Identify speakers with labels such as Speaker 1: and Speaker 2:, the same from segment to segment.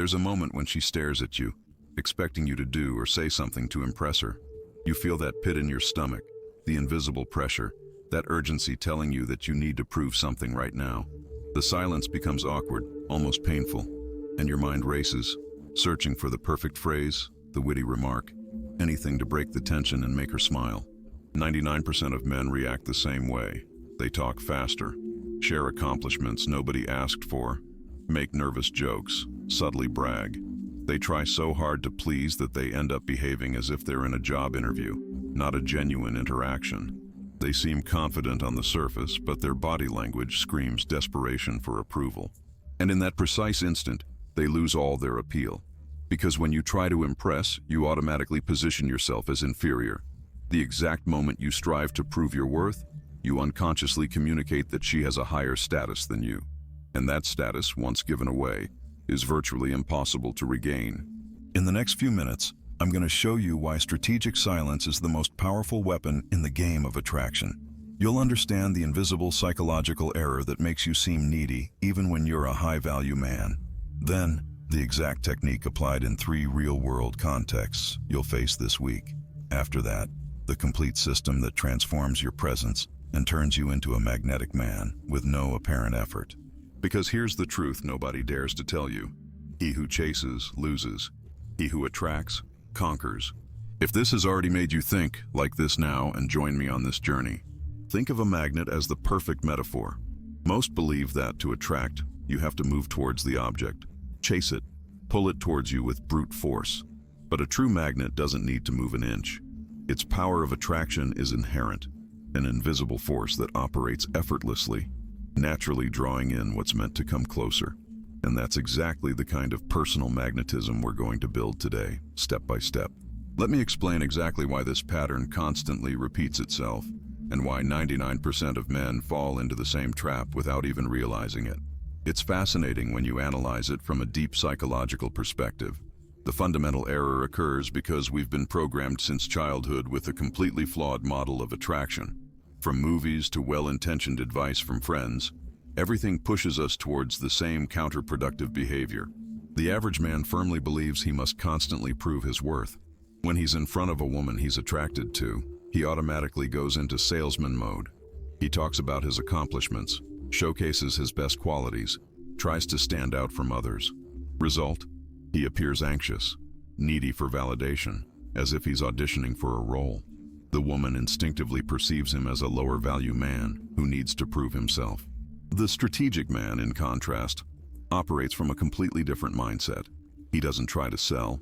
Speaker 1: There's a moment when she stares at you, expecting you to do or say something to impress her. You feel that pit in your stomach, the invisible pressure, that urgency telling you that you need to prove something right now. The silence becomes awkward, almost painful, and your mind races, searching for the perfect phrase, the witty remark, anything to break the tension and make her smile. 99% of men react the same way. They talk faster, share accomplishments nobody asked for, make nervous jokes, subtly brag. They try so hard to please that they end up behaving as if they're in a job interview, not a genuine interaction. They seem confident on the surface, but their body language screams desperation for approval. And in that precise instant, they lose all their appeal. Because when you try to impress, you automatically position yourself as inferior. The exact moment you strive to prove your worth, you unconsciously communicate that she has a higher status than you. And that status, once given away, is virtually impossible to regain. In the next few minutes, I'm going to show you why strategic silence is the most powerful weapon in the game of attraction. You'll understand the invisible psychological error that makes you seem needy even when you're a high-value man. Then, the exact technique applied in 3 real-world contexts you'll face this week. After that, the complete system that transforms your presence and turns you into a magnetic man with no apparent effort. Because here's the truth nobody dares to tell you. He who chases, loses. He who attracts, conquers. If this has already made you think like this now and join me on this journey, think of a magnet as the perfect metaphor. Most believe that to attract, you have to move towards the object, chase it, pull it towards you with brute force. But a true magnet doesn't need to move an inch. Its power of attraction is inherent, an invisible force that operates effortlessly, naturally drawing in what's meant to come closer. And that's exactly the kind of personal magnetism we're going to build today, step by step. Let me explain exactly why this pattern constantly repeats itself, and why 99% of men fall into the same trap without even realizing it. It's fascinating when you analyze it from a deep psychological perspective. The fundamental error occurs because we've been programmed since childhood with a completely flawed model of attraction. From movies to well-intentioned advice from friends, everything pushes us towards the same counterproductive behavior. The average man firmly believes he must constantly prove his worth. When he's in front of a woman he's attracted to, he automatically goes into salesman mode. He talks about his accomplishments, showcases his best qualities, tries to stand out from others. Result? He appears anxious, needy for validation, as if he's auditioning for a role. The woman instinctively perceives him as a lower-value man who needs to prove himself. The strategic man, in contrast, operates from a completely different mindset. He doesn't try to sell.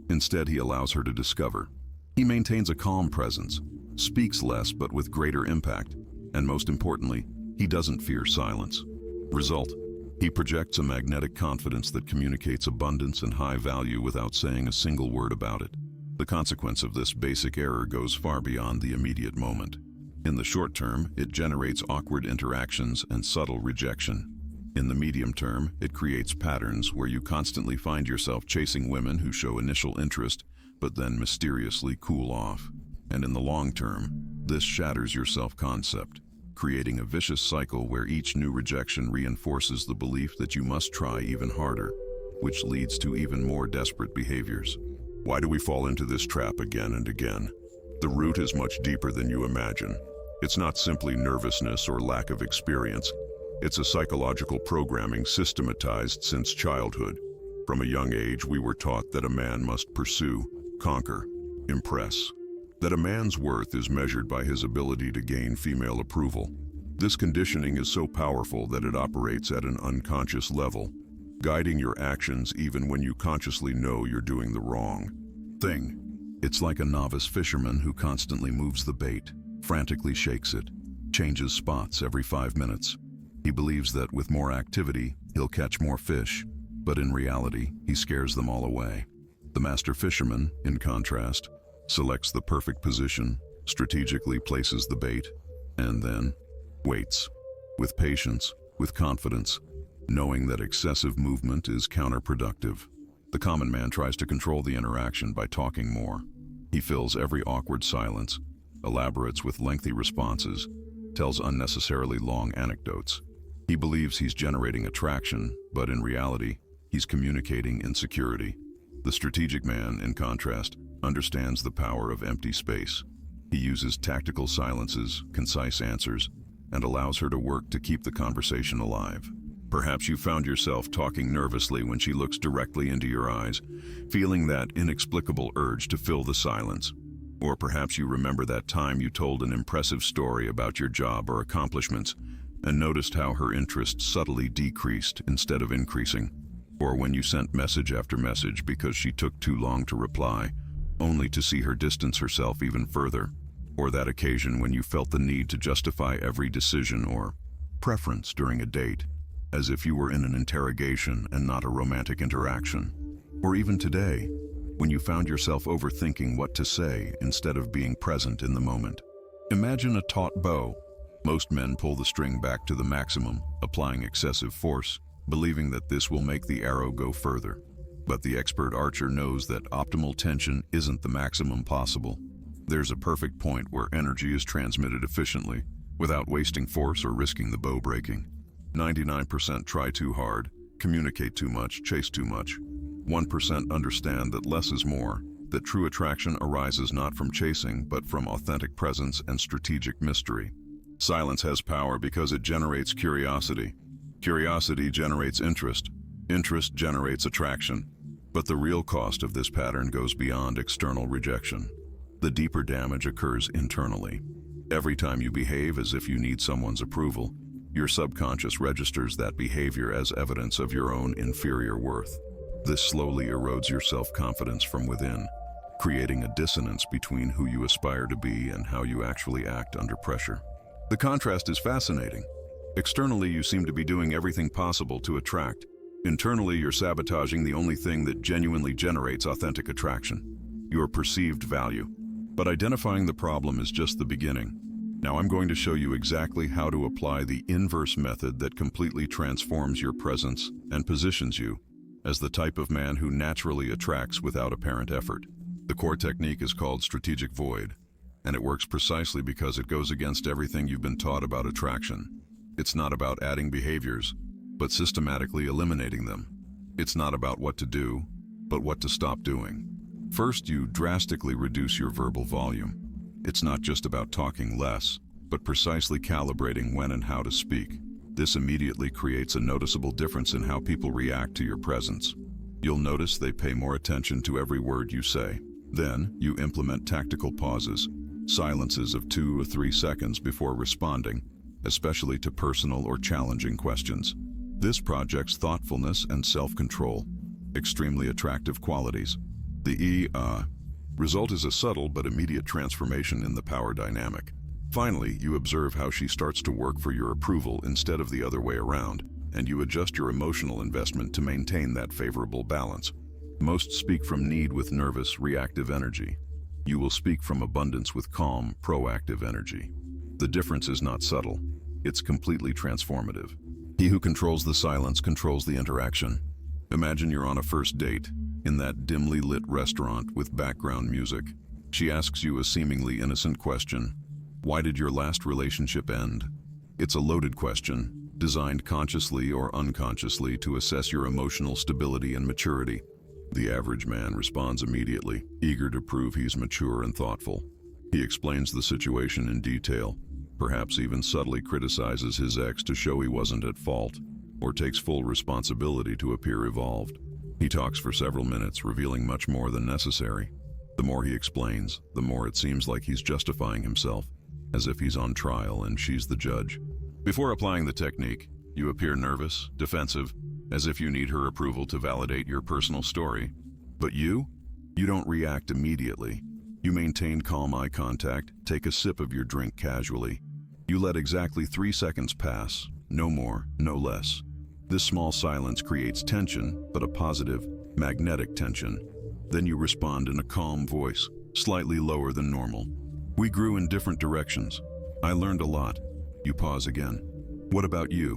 Speaker 1: Instead, he allows her to discover. He maintains a calm presence, speaks less but with greater impact, and most importantly, he doesn't fear silence. Result: he projects a magnetic confidence that communicates abundance and high value without saying a single word about it. The consequence of this basic error goes far beyond the immediate moment. In the short term, it generates awkward interactions and subtle rejection. In the medium term, it creates patterns where you constantly find yourself chasing women who show initial interest, but then mysteriously cool off. And in the long term, this shatters your self-concept, creating a vicious cycle where each new rejection reinforces the belief that you must try even harder, which leads to even more desperate behaviors. Why do we fall into this trap again and again? The root is much deeper than you imagine. It's not simply nervousness or lack of experience. It's a psychological programming systematized since childhood. From a young age, we were taught that a man must pursue, conquer, impress. That a man's worth is measured by his ability to gain female approval. This conditioning is so powerful that it operates at an unconscious level, guiding your actions even when you consciously know you're doing the wrong thing. It's like a novice fisherman who constantly moves the bait, frantically shakes it, changes spots every 5 minutes. He believes that with more activity, he'll catch more fish, but in reality, he scares them all away. The master fisherman, in contrast, selects the perfect position, strategically places the bait, and then waits, with patience, with confidence, knowing that excessive movement is counterproductive. The common man tries to control the interaction by talking more. He fills every awkward silence, elaborates with lengthy responses, tells unnecessarily long anecdotes. He believes he's generating attraction, but in reality, He's communicating insecurity. The strategic man, in contrast, understands the power of empty space. He uses tactical silences, concise answers, and allows her to work to keep the conversation alive. Perhaps you found yourself talking nervously when she looks directly into your eyes, feeling that inexplicable urge to fill the silence. Or perhaps you remember that time you told an impressive story about your job or accomplishments and noticed how her interest subtly decreased instead of increasing. Or when you sent message after message because she took too long to reply, only to see her distance herself even further. Or that occasion when you felt the need to justify every decision or preference during a date, as if you were in an interrogation and not a romantic interaction. Or even today, when you found yourself overthinking what to say instead of being present in the moment. Imagine a taut bow. Most men pull the string back to the maximum, applying excessive force, believing that this will make the arrow go further. But the expert archer knows that optimal tension isn't the maximum possible. There's a perfect point where energy is transmitted efficiently, without wasting force or risking the bow breaking. 99% try too hard, communicate too much, chase too much. 1% understand that less is more, that true attraction arises not from chasing, but from authentic presence and strategic mystery. Silence has power because it generates curiosity. Curiosity generates interest. Interest generates attraction. But the real cost of this pattern goes beyond external rejection. The deeper damage occurs internally. Every time you behave as if you need someone's approval, your subconscious registers that behavior as evidence of your own inferior worth. This slowly erodes your self-confidence from within, creating a dissonance between who you aspire to be and how you actually act under pressure. The contrast is fascinating. Externally, you seem to be doing everything possible to attract. Internally, you're sabotaging the only thing that genuinely generates authentic attraction: your perceived value. But identifying the problem is just the beginning. Now I'm going to show you exactly how to apply the inverse method that completely transforms your presence and positions you as the type of man who naturally attracts without apparent effort. The core technique is called strategic void, and it works precisely because it goes against everything you've been taught about attraction. It's not about adding behaviors, but systematically eliminating them. It's not about what to do, but what to stop doing. First, you drastically reduce your verbal volume. It's not just about talking less, but precisely calibrating when and how to speak. This immediately creates a noticeable difference in how people react to your presence. You'll notice they pay more attention to every word you say. Then, you implement tactical pauses, silences of 2 or 3 seconds before responding, especially to personal or challenging questions. This projects thoughtfulness and self-control, extremely attractive qualities. The result is a subtle but immediate transformation in the power dynamic. Finally, you observe how she starts to work for your approval instead of the other way around, and you adjust your emotional investment to maintain that favorable balance. Most speak from need with nervous, reactive energy. You will speak from abundance with calm, proactive energy. The difference is not subtle. It's completely transformative. He who controls the silence controls the interaction. Imagine you're on a first date, in that dimly lit restaurant with background music. She asks you a seemingly innocent question. Why did your last relationship end? It's a loaded question, designed consciously or unconsciously to assess your emotional stability and maturity. The average man responds immediately, eager to prove he's mature and thoughtful. He explains the situation in detail, perhaps even subtly criticizes his ex to show he wasn't at fault, or takes full responsibility to appear evolved. He talks for several minutes, revealing much more than necessary. The more he explains, the more it seems like he's justifying himself, as if he's on trial and she's the judge. Before applying the technique, you appear nervous, defensive, as if you need her approval to validate your personal story. But you don't react immediately. You maintain calm eye contact, take a sip of your drink casually. You let exactly 3 seconds pass, no more, no less. This small silence creates tension, but a positive, magnetic tension. Then you respond in a calm voice, slightly lower than normal. We grew in different directions. I learned a lot. You pause again. What about you?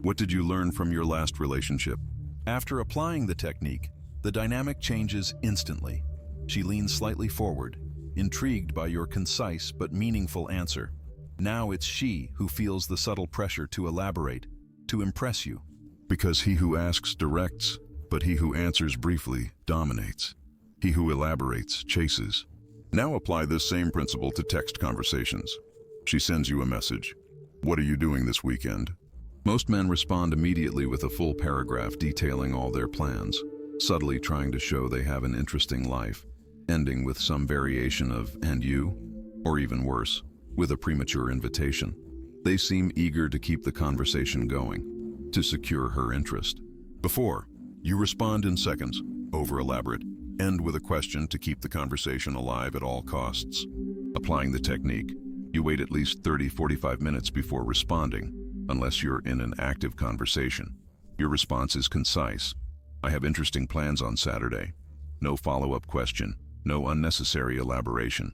Speaker 1: What did you learn from your last relationship? After applying the technique, the dynamic changes instantly. She leans slightly forward, intrigued by your concise but meaningful answer. Now it's she who feels the subtle pressure to elaborate, to impress you. Because he who asks directs, But he who answers briefly dominates. He who elaborates chases. Now apply this same principle to text conversations. She sends you a message. "What are you doing this weekend?" Most men respond immediately with a full paragraph detailing all their plans, subtly trying to show they have an interesting life, ending with some variation of "and you?" or even worse, with a premature invitation. They seem eager to keep the conversation going, to secure her interest. Before, you respond in seconds, over-elaborate, end with a question to keep the conversation alive at all costs. Applying the technique, you wait at least 30-45 minutes before responding, unless you're in an active conversation. Your response is concise. "I have interesting plans on Saturday." No follow-up question, no unnecessary elaboration.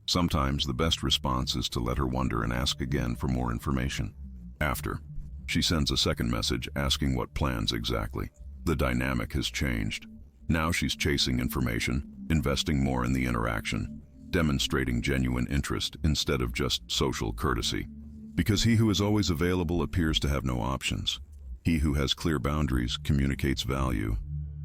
Speaker 1: Sometimes the best response is to let her wonder and ask again for more information. After, she sends a second message asking what plans exactly. The dynamic has changed. Now she's chasing information, investing more in the interaction, demonstrating genuine interest instead of just social courtesy. Because he who is always available appears to have no options. He who has clear boundaries communicates value.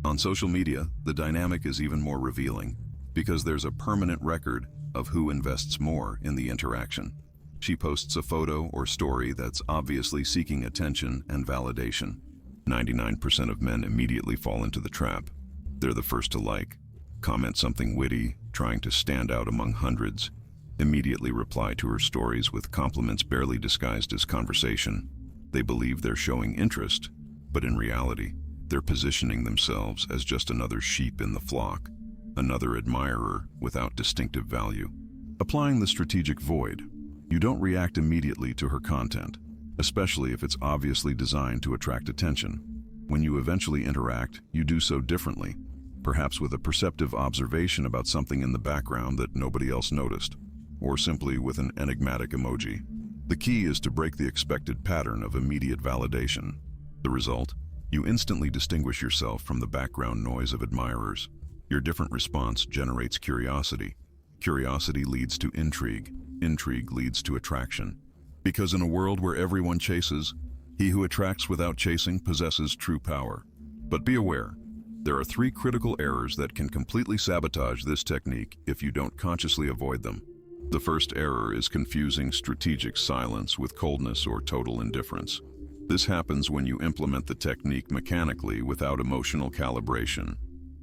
Speaker 1: On social media, the dynamic is even more revealing, because there's a permanent record of who invests more in the interaction. She posts a photo or story that's obviously seeking attention and validation. 99% of men immediately fall into the trap. They're the first to like, comment something witty, trying to stand out among hundreds, immediately reply to her stories with compliments barely disguised as conversation. They believe they're showing interest, but in reality, they're positioning themselves as just another sheep in the flock, another admirer without distinctive value. Applying the strategic void, you don't react immediately to her content, especially if it's obviously designed to attract attention. When you eventually interact, you do so differently, perhaps with a perceptive observation about something in the background that nobody else noticed, or simply with an enigmatic emoji. The key is to break the expected pattern of immediate validation. The result? You instantly distinguish yourself from the background noise of admirers. Your different response generates curiosity. Curiosity leads to intrigue. Intrigue leads to attraction. Because in a world where everyone chases, he who attracts without chasing possesses true power. But be aware, there are 3 critical errors that can completely sabotage this technique if you don't consciously avoid them. The first error is confusing strategic silence with coldness or total indifference. This happens when you implement the technique mechanically without emotional calibration.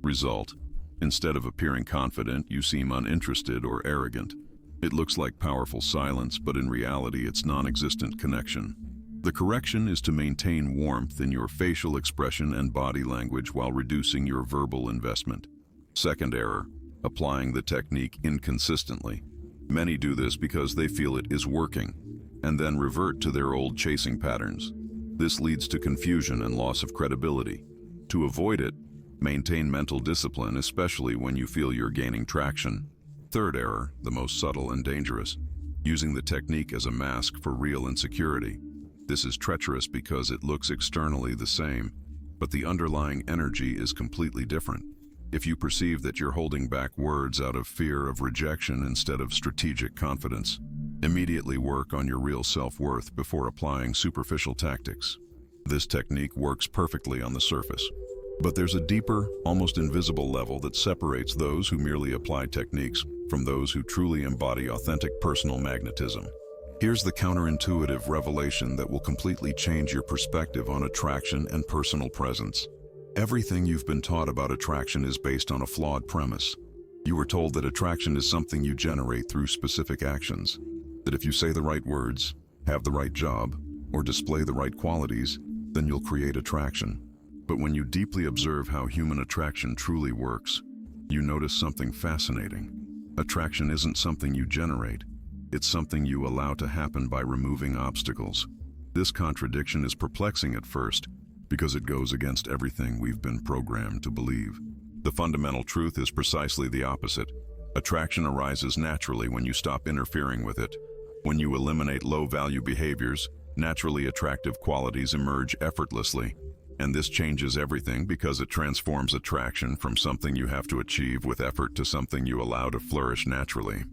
Speaker 1: Result: instead of appearing confident, you seem uninterested or arrogant. It looks like powerful silence, but in reality it's non-existent connection. The correction is to maintain warmth in your facial expression and body language while reducing your verbal investment. Second error: applying the technique inconsistently. Many do this because they feel it is working, and then revert to their old chasing patterns. This leads to confusion and loss of credibility. To avoid it, maintain mental discipline, especially when you feel you're gaining traction. Third error, the most subtle and dangerous: using the technique as a mask for real insecurity. This is treacherous because it looks externally the same, but the underlying energy is completely different. If you perceive that you're holding back words out of fear of rejection instead of strategic confidence, immediately work on your real self-worth before applying superficial tactics. This technique works perfectly on the surface, but there's a deeper, almost invisible level that separates those who merely apply techniques from those who truly embody authentic personal magnetism. Here's the counterintuitive revelation that will completely change your perspective on attraction and personal presence. Everything you've been taught about attraction is based on a flawed premise. You were told that attraction is something you generate through specific actions, that if you say the right words, have the right job, or display the right qualities, then you'll create attraction. But when you deeply observe how human attraction truly works, you notice something fascinating. Attraction isn't something you generate. It's something you allow to happen by removing obstacles. This contradiction is perplexing at first, because it goes against everything we've been programmed to believe. The fundamental truth is precisely the opposite. Attraction arises naturally when you stop interfering with it. When you eliminate low-value behaviors, naturally attractive qualities emerge effortlessly. And this changes everything because it transforms attraction from something you have to achieve with effort to something you allow to flourish naturally.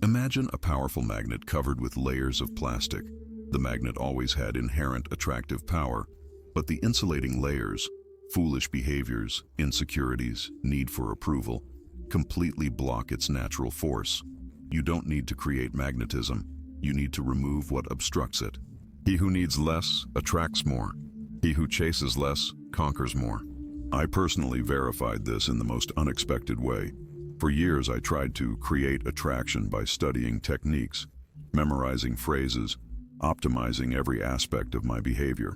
Speaker 1: Imagine a powerful magnet covered with layers of plastic. The magnet always had inherent attractive power, but the insulating layers, foolish behaviors, insecurities, need for approval, completely block its natural force. You don't need to create magnetism. You need to remove what obstructs it. He who needs less attracts more. He who chases less conquers more. I personally verified this in the most unexpected way. For years, I tried to create attraction by studying techniques, memorizing phrases, optimizing every aspect of my behavior.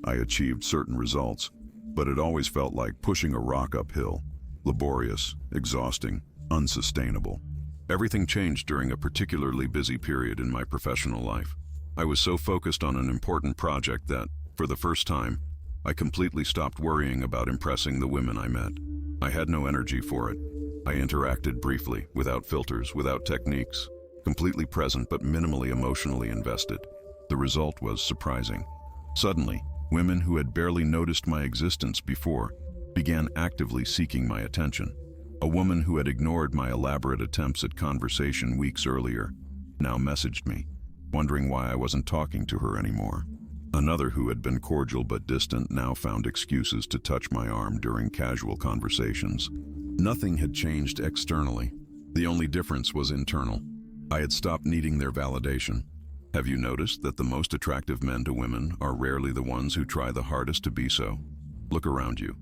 Speaker 1: I achieved certain results, but it always felt like pushing a rock uphill, laborious, exhausting, unsustainable. Everything changed during a particularly busy period in my professional life. I was so focused on an important project that, for the first time, I completely stopped worrying about impressing the women I met. I had no energy for it. I interacted briefly, without filters, without techniques, completely present but minimally emotionally invested. The result was surprising. Suddenly, women who had barely noticed my existence before began actively seeking my attention. A woman who had ignored my elaborate attempts at conversation weeks earlier now messaged me, wondering why I wasn't talking to her anymore. Another who had been cordial but distant now found excuses to touch my arm during casual conversations. Nothing had changed externally. The only difference was internal. I had stopped needing their validation. Have you noticed that the most attractive men to women are rarely the ones who try the hardest to be so? Look around you.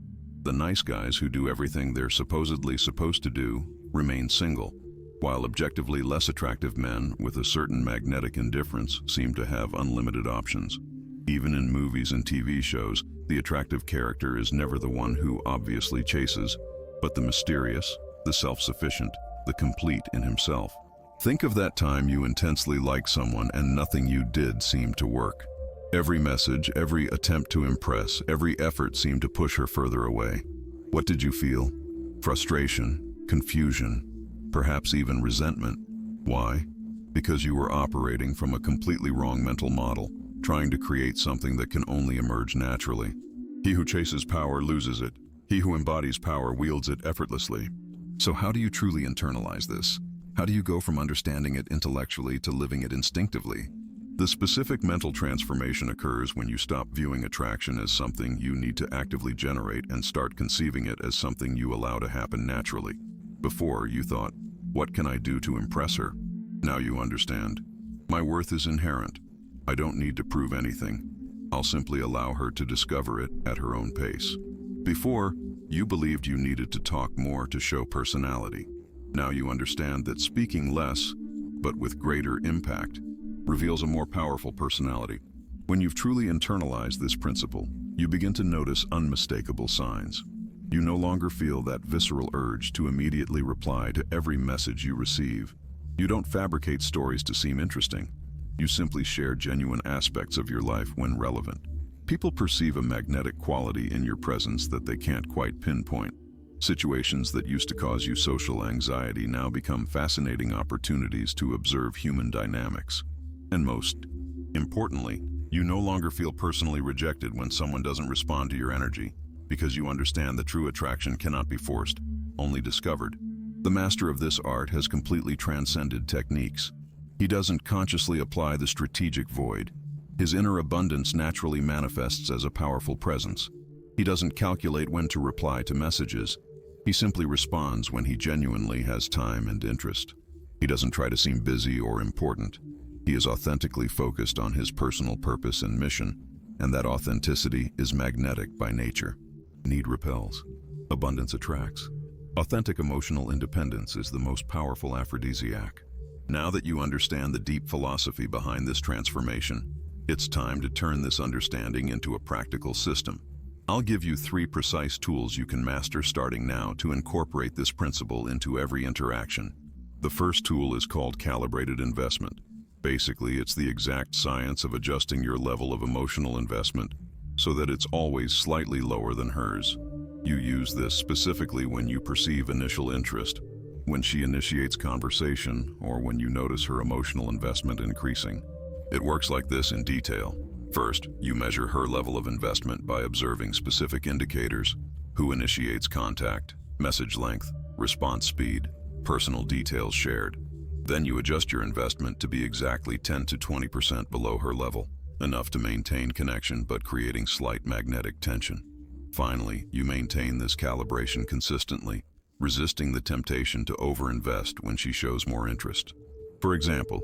Speaker 1: The nice guys who do everything they're supposedly supposed to do remain single, while objectively less attractive men with a certain magnetic indifference seem to have unlimited options. Even in movies and TV shows, the attractive character is never the one who obviously chases, but the mysterious, the self-sufficient, the complete in himself. Think of that time you intensely liked someone and nothing you did seemed to work. Every message, every attempt to impress, every effort seemed to push her further away. What did you feel? Frustration, confusion, perhaps even resentment. Why? Because you were operating from a completely wrong mental model, trying to create something that can only emerge naturally. He who chases power loses it. He who embodies power wields it effortlessly. So how do you truly internalize this? How do you go from understanding it intellectually to living it instinctively? The specific mental transformation occurs when you stop viewing attraction as something you need to actively generate and start conceiving it as something you allow to happen naturally. Before, you thought, what can I do to impress her? Now you understand. My worth is inherent. I don't need to prove anything. I'll simply allow her to discover it at her own pace. Before, you believed you needed to talk more to show personality. Now you understand that speaking less, but with greater impact, reveals a more powerful personality. When you've truly internalized this principle, you begin to notice unmistakable signs. You no longer feel that visceral urge to immediately reply to every message you receive. You don't fabricate stories to seem interesting. You simply share genuine aspects of your life when relevant. People perceive a magnetic quality in your presence that they can't quite pinpoint. Situations that used to cause you social anxiety now become fascinating opportunities to observe human dynamics. And most importantly, you no longer feel personally rejected when someone doesn't respond to your energy, because you understand that true attraction cannot be forced, only discovered. The master of this art has completely transcended techniques. He doesn't consciously apply the strategic void. His inner abundance naturally manifests as a powerful presence. He doesn't calculate when to reply to messages. He simply responds when he genuinely has time and interest. He doesn't try to seem busy or important. He is authentically focused on his personal purpose and mission, and that authenticity is magnetic by nature. Need repels. Abundance attracts. Authentic emotional independence is the most powerful aphrodisiac. Now that you understand the deep philosophy behind this transformation, it's time to turn this understanding into a practical system. I'll give you 3 precise tools you can master starting now to incorporate this principle into every interaction. The first tool is called calibrated investment. Basically, it's the exact science of adjusting your level of emotional investment so that it's always slightly lower than hers. You use this specifically when you perceive initial interest, when she initiates conversation, or when you notice her emotional investment increasing. It works like this in detail. First, you measure her level of investment by observing specific indicators: who initiates contact, message length, response speed, personal details shared. Then you adjust your investment to be exactly 10 to 20% below her level, enough to maintain connection but creating slight magnetic tension. Finally, you maintain this calibration consistently, resisting the temptation to overinvest when she shows more interest. For example,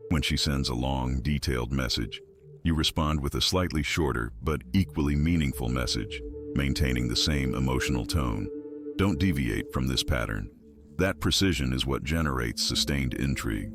Speaker 1: when she sends a long, detailed message, you respond with a slightly shorter but equally meaningful message, maintaining the same emotional tone. Don't deviate from this pattern. That precision is what generates sustained intrigue.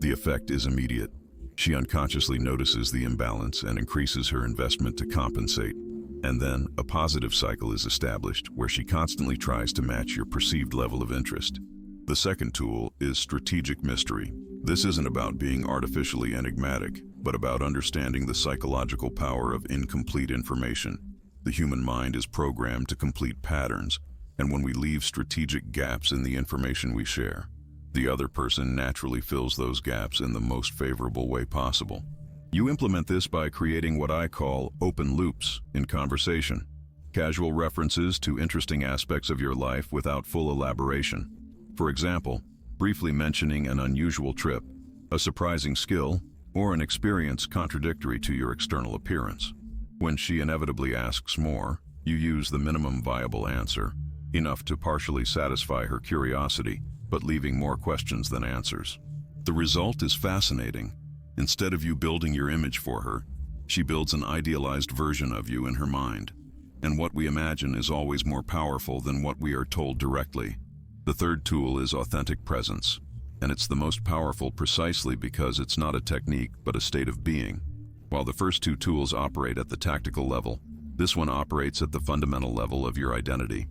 Speaker 1: The effect is immediate. She unconsciously notices the imbalance and increases her investment to compensate. And then a positive cycle is established where she constantly tries to match your perceived level of interest. The second tool is strategic mystery. This isn't about being artificially enigmatic, but about understanding the psychological power of incomplete information. The human mind is programmed to complete patterns, and when we leave strategic gaps in the information we share, the other person naturally fills those gaps in the most favorable way possible. You implement this by creating what I call open loops in conversation, casual references to interesting aspects of your life without full elaboration. For example, briefly mentioning an unusual trip, a surprising skill, or an experience contradictory to your external appearance. When she inevitably asks more, you use the minimum viable answer, enough to partially satisfy her curiosity, but leaving more questions than answers. The result is fascinating. Instead of you building your image for her, she builds an idealized version of you in her mind. And what we imagine is always more powerful than what we are told directly. The third tool is authentic presence, and it's the most powerful precisely because it's not a technique but a state of being. While the first two tools operate at the tactical level, this one operates at the fundamental level of your identity.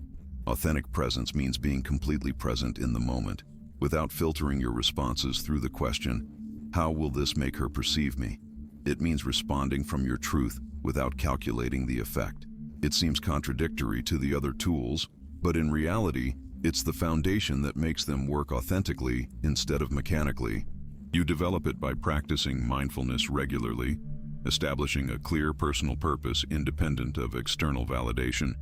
Speaker 1: Authentic presence means being completely present in the moment, without filtering your responses through the question, how will this make her perceive me? It means responding from your truth without calculating the effect. It seems contradictory to the other tools, but in reality, it's the foundation that makes them work authentically instead of mechanically. You develop it by practicing mindfulness regularly, establishing a clear personal purpose independent of external validation,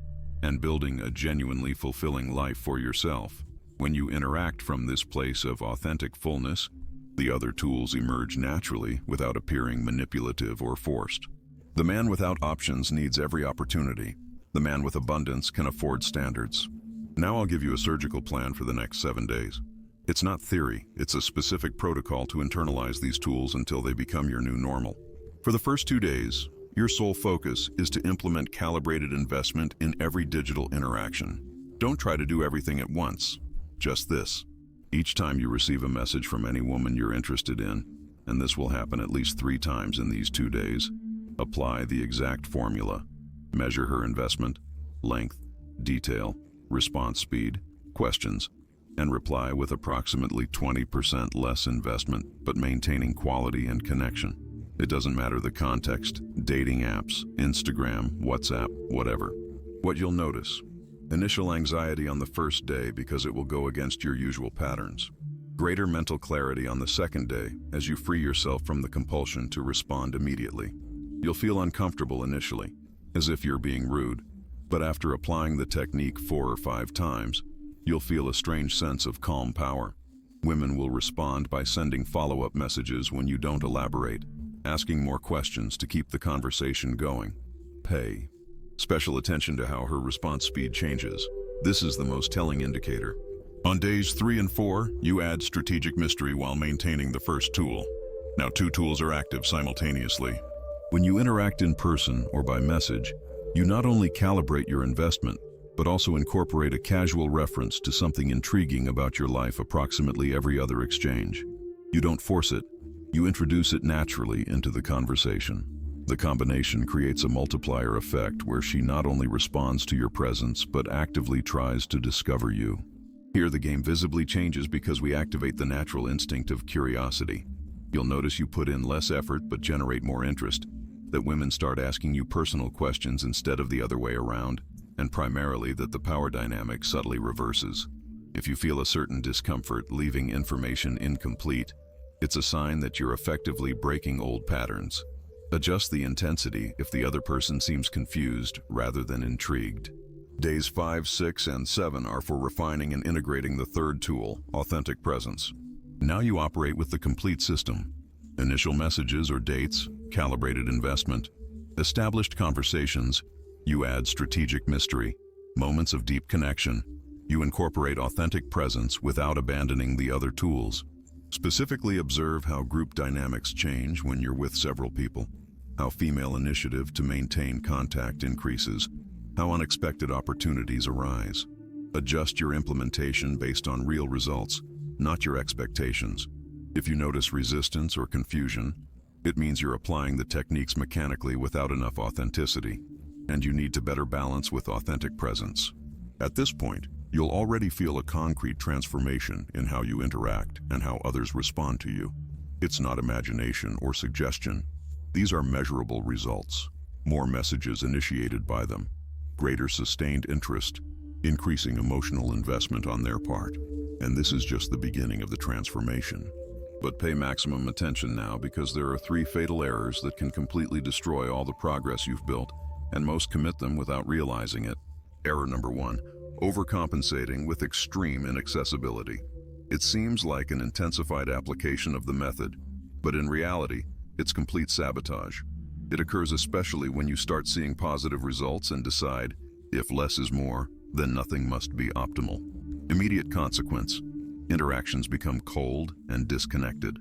Speaker 1: and building a genuinely fulfilling life for yourself. When you interact from this place of authentic fullness, the other tools emerge naturally without appearing manipulative or forced. The man without options needs every opportunity. The man with abundance can afford standards. Now I'll give you a surgical plan for the next 7 days. It's not theory, it's a specific protocol to internalize these tools until they become your new normal. For the first 2 days, your sole focus is to implement calibrated investment in every digital interaction. Don't try to do everything at once, just this. Each time you receive a message from any woman you're interested in, and this will happen at least 3 times in these 2 days, apply the exact formula. Measure her investment, length, detail, response speed, questions, and reply with approximately 20% less investment, but maintaining quality and connection. It doesn't matter the context, dating apps, Instagram, WhatsApp, whatever. What you'll notice: initial anxiety on the first day because it will go against your usual patterns. Greater mental clarity on the second day as you free yourself from the compulsion to respond immediately. You'll feel uncomfortable initially, as if you're being rude, but after applying the technique 4 or 5 times, you'll feel a strange sense of calm power. Women will respond by sending follow-up messages when you don't elaborate, asking more questions to keep the conversation going. Pay special attention to how her response speed changes. This is the most telling indicator. On days 3 and 4, you add strategic mystery while maintaining the first tool. Now 2 tools are active simultaneously. When you interact in person or by message, you not only calibrate your investment, but also incorporate a casual reference to something intriguing about your life approximately every other exchange. You don't force it, you introduce it naturally into the conversation. The combination creates a multiplier effect where she not only responds to your presence, but actively tries to discover you. Here the game visibly changes because we activate the natural instinct of curiosity. You'll notice you put in less effort but generate more interest, that women start asking you personal questions instead of the other way around, and primarily that the power dynamic subtly reverses. If you feel a certain discomfort leaving information incomplete, it's a sign that you're effectively breaking old patterns. Adjust the intensity if the other person seems confused rather than intrigued. Days 5, 6, and 7 are for refining and integrating the third tool, authentic presence. Now you operate with the complete system. Initial messages or dates, calibrated investment, established conversations, You add strategic mystery, moments of deep connection. You incorporate authentic presence without abandoning the other tools. Specifically observe how group dynamics change when you're with several people, how female initiative to maintain contact increases, how unexpected opportunities arise. Adjust your implementation based on real results, not your expectations. If you notice resistance or confusion, it means you're applying the techniques mechanically without enough authenticity, and you need to better balance with authentic presence. At this point, you'll already feel a concrete transformation in how you interact and how others respond to you. It's not imagination or suggestion. These are measurable results. More messages initiated by them, greater sustained interest, increasing emotional investment on their part. And this is just the beginning of the transformation. But pay maximum attention now, because there are 3 fatal errors that can completely destroy all the progress you've built, and most commit them without realizing it. Error number 1, overcompensating with extreme inaccessibility. It seems like an intensified application of the method, but in reality, it's complete sabotage. It occurs especially when you start seeing positive results and decide, if less is more, then nothing must be optimal. Immediate consequence. Interactions become cold and disconnected.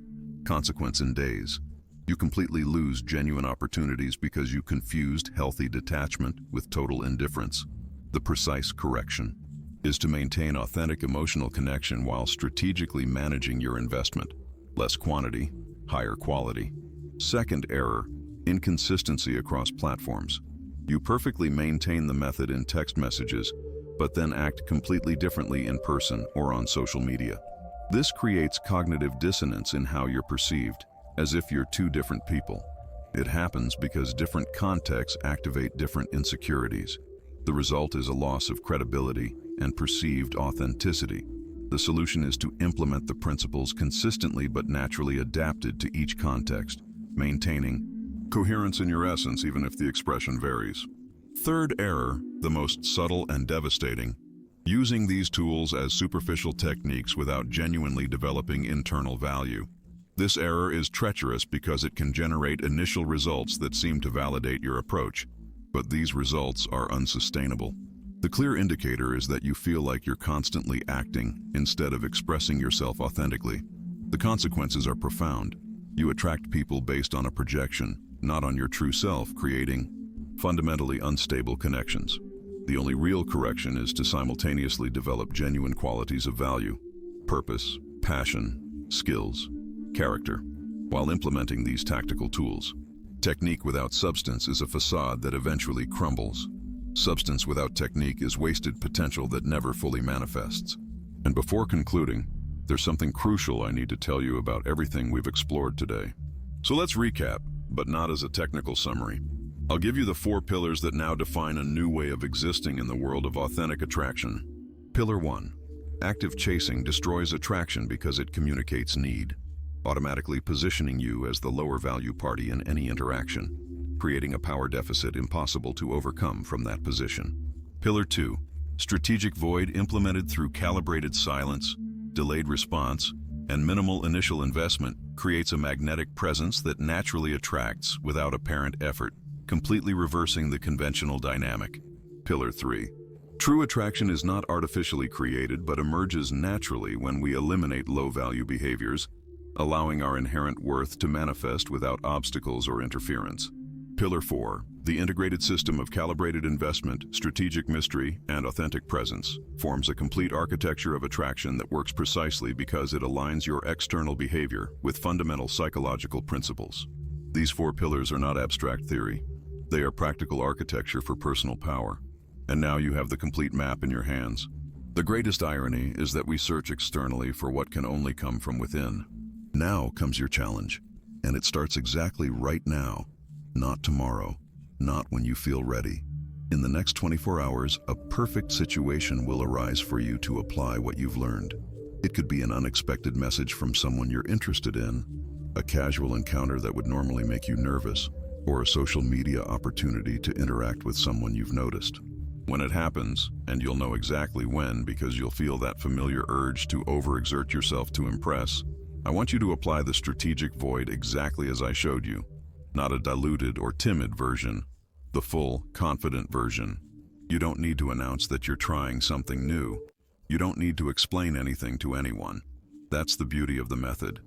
Speaker 1: Consequence in days. You completely lose genuine opportunities because you confused healthy detachment with total indifference. The precise correction is to maintain authentic emotional connection while strategically managing your investment. Less quantity, higher quality. Second error, inconsistency across platforms. You perfectly maintain the method in text messages, but then act completely differently in person or on social media. This creates cognitive dissonance in how you're perceived, as if you're 2 different people. It happens because different contexts activate different insecurities. The result is a loss of credibility and perceived authenticity. The solution is to implement the principles consistently but naturally adapted to each context, maintaining coherence in your essence even if the expression varies. Third error, the most subtle and devastating, using these tools as superficial techniques without genuinely developing internal value. This error is treacherous because it can generate initial results that seem to validate your approach, but these results are unsustainable. The clear indicator is that you feel like you're constantly acting instead of expressing yourself authentically. The consequences are profound. You attract people based on a projection, not on your true self, creating fundamentally unstable connections. The only real correction is to simultaneously develop genuine qualities of value, purpose, passion, skills, character, while implementing these tactical tools. Technique without substance is a facade that eventually crumbles. Substance without technique is wasted potential that never fully manifests. And before concluding, there's something crucial I need to tell you about everything we've explored today. So let's recap, but not as a technical summary. I'll give you the 4 pillars that now define a new way of existing in the world of authentic attraction. Pillar 1. Active chasing destroys attraction because it communicates need, automatically positioning you as the lower value party in any interaction, creating a power deficit impossible to overcome from that position. Pillar 2. Strategic void implemented through calibrated silence, delayed response, and minimal initial investment creates a magnetic presence that naturally attracts without apparent effort, completely reversing the conventional dynamic. Pillar 3. True attraction is not artificially created but emerges naturally when we eliminate low-value behaviors, allowing our inherent worth to manifest without obstacles or interference. Pillar 4. The integrated system of calibrated investment, strategic mystery, and authentic presence forms a complete architecture of attraction that works precisely because it aligns your external behavior with fundamental psychological principles. These 4 pillars are not abstract theory. They are practical architecture for personal power. And now you have the complete map in your hands. The greatest irony is that we search externally for what can only come from within. Now comes your challenge, and it starts exactly right now, not tomorrow, not when you feel ready. In the next 24 hours, a perfect situation will arise for you to apply what you've learned. It could be an unexpected message from someone you're interested in, a casual encounter that would normally make you nervous, or a social media opportunity to interact with someone you've noticed. When it happens, and you'll know exactly when because you'll feel that familiar urge to overexert yourself to impress, I want you to apply the strategic void exactly as I showed you, not a diluted or timid version, the full, confident version. You don't need to announce that you're trying something new. You don't need to explain anything to anyone. That's the beauty of the method.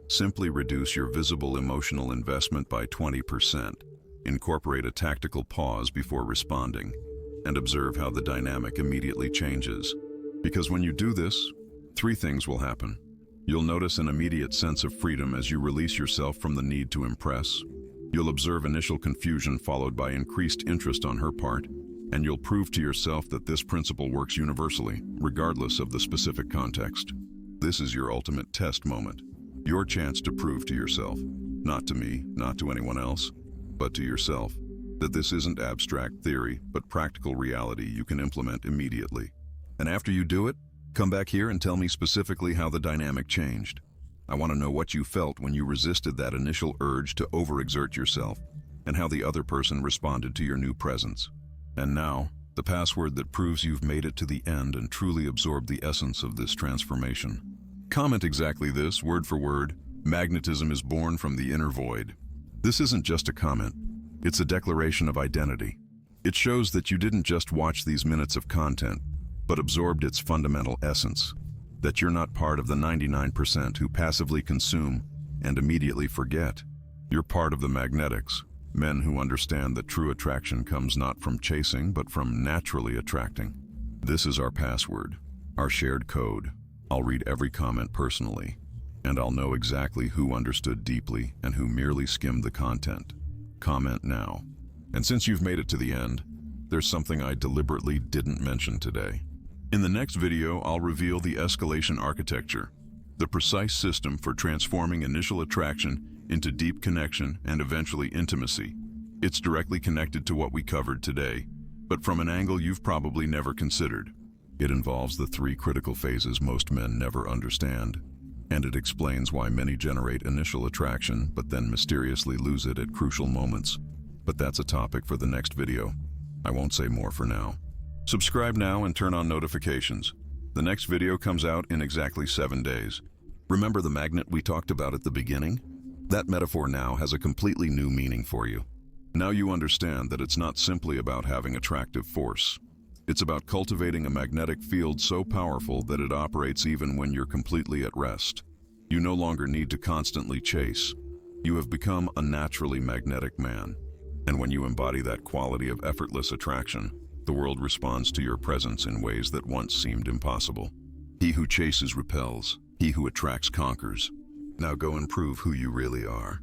Speaker 1: Simply reduce your visible emotional investment by 20%. Incorporate a tactical pause before responding, and observe how the dynamic immediately changes. Because when you do this, three things will happen. You'll notice an immediate sense of freedom as you release yourself from the need to impress. You'll observe initial confusion followed by increased interest on her part, and you'll prove to yourself that this principle works universally, regardless of the specific context. This is your ultimate test moment. Your chance to prove to yourself, not to me, not to anyone else, but to yourself, that this isn't abstract theory, but practical reality you can implement immediately. And after you do it, come back here and tell me specifically how the dynamic changed. I want to know what you felt when you resisted that initial urge to overexert yourself, and how the other person responded to your new presence. And now, the password that proves you've made it to the end and truly absorbed the essence of this transformation. Comment exactly this, word for word. Magnetism is born from the inner void. This isn't just a comment. It's a declaration of identity. It shows that you didn't just watch these minutes of content, but absorbed its fundamental essence. That you're not part of the 99% who passively consume and immediately forget. You're part of the magnetics, men who understand that true attraction comes not from chasing, but from naturally attracting. This is our password, our shared code. I'll read every comment personally, and I'll know exactly who understood deeply and who merely skimmed the content. Comment now. And since you've made it to the end, there's something I deliberately didn't mention today. In the next video, I'll reveal the escalation architecture, the precise system for transforming initial attraction into deep connection and eventually intimacy. It's directly connected to what we covered today, but from an angle you've probably never considered. It involves the three critical phases most men never understand, and it explains why many generate initial attraction but then mysteriously lose it at crucial moments. But that's a topic for the next video. I won't say more for now. Subscribe now and turn on notifications. The next video comes out in exactly 7 days. Remember the magnet we talked about at the beginning? That metaphor now has a completely new meaning for you. Now you understand that it's not simply about having attractive force. It's about cultivating a magnetic field so powerful that it operates even when you're completely at rest. You no longer need to constantly chase. You have become a naturally magnetic man. And when you embody that quality of effortless attraction, the world responds to your presence in ways that once seemed impossible. He who chases repels. He who attracts conquers. Now go and prove who you really are.